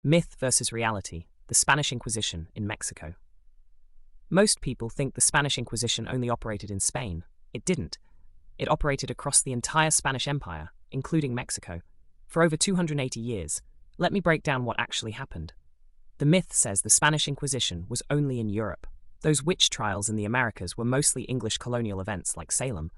Myth versus reality, the Spanish Inquisition in Mexico. Most people think the Spanish Inquisition only operated in Spain. It didn't. It operated across the entire Spanish Empire, including Mexico, for over 280 years. Let me break down what actually happened. The myth says the Spanish Inquisition was only in Europe. Those witch trials in the Americas were mostly English colonial events like Salem.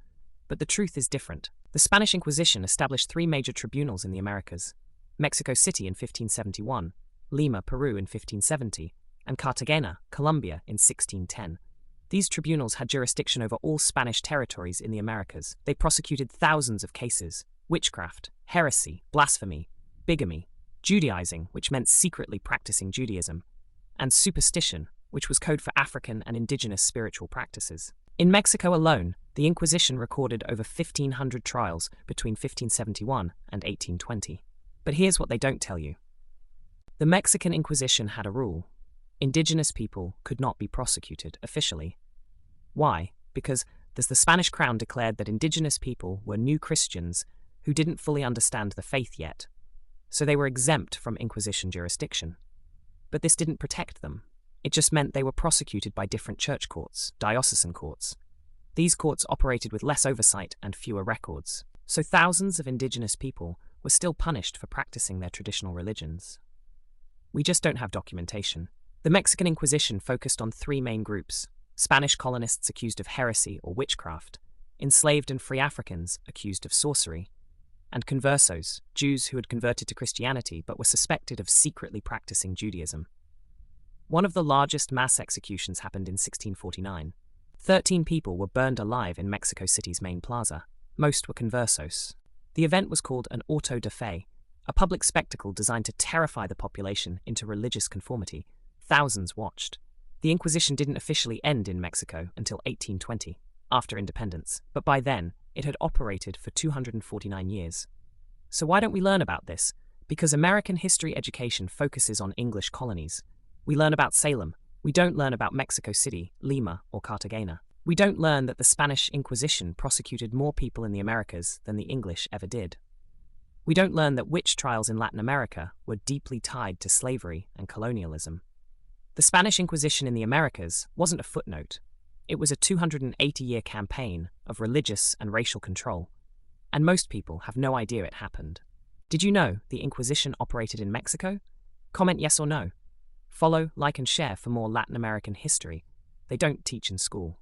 But the truth is different. The Spanish Inquisition established three major tribunals in the Americas: Mexico City in 1571, Lima, Peru in 1570, and Cartagena, Colombia in 1610. These tribunals had jurisdiction over all Spanish territories in the Americas. They prosecuted thousands of cases: witchcraft, heresy, blasphemy, bigamy, Judaizing, which meant secretly practicing Judaism, and superstition, which was code for African and indigenous spiritual practices. In Mexico alone, the Inquisition recorded over 1,500 trials between 1571 and 1820. But here's what they don't tell you. The Mexican Inquisition had a rule: indigenous people could not be prosecuted officially. Why? Because the Spanish crown declared that indigenous people were new Christians who didn't fully understand the faith yet, so they were exempt from Inquisition jurisdiction. But this didn't protect them. It just meant they were prosecuted by different church courts, diocesan courts. These courts operated with less oversight and fewer records, so thousands of indigenous people were still punished for practicing their traditional religions. We just don't have documentation. The Mexican Inquisition focused on three main groups: Spanish colonists accused of heresy or witchcraft, enslaved and free Africans accused of sorcery, and conversos, Jews who had converted to Christianity but were suspected of secretly practicing Judaism. One of the largest mass executions happened in 1649. 13 people were burned alive in Mexico City's main plaza. Most were conversos. The event was called an auto de fe, a public spectacle designed to terrify the population into religious conformity. Thousands watched. The Inquisition didn't officially end in Mexico until 1820, after independence, but by then, it had operated for 249 years. So why don't we learn about this? Because American history education focuses on English colonies. We learn about Salem. We don't learn about Mexico City, Lima, or Cartagena. We don't learn that the Spanish Inquisition prosecuted more people in the Americas than the English ever did. We don't learn that witch trials in Latin America were deeply tied to slavery and colonialism. The Spanish Inquisition in the Americas wasn't a footnote. It was a 280-year campaign of religious and racial control, and most people have no idea it happened. Did you know the Inquisition operated in Mexico? Comment yes or no. Follow, like, and share for more Latin American history they don't teach in school.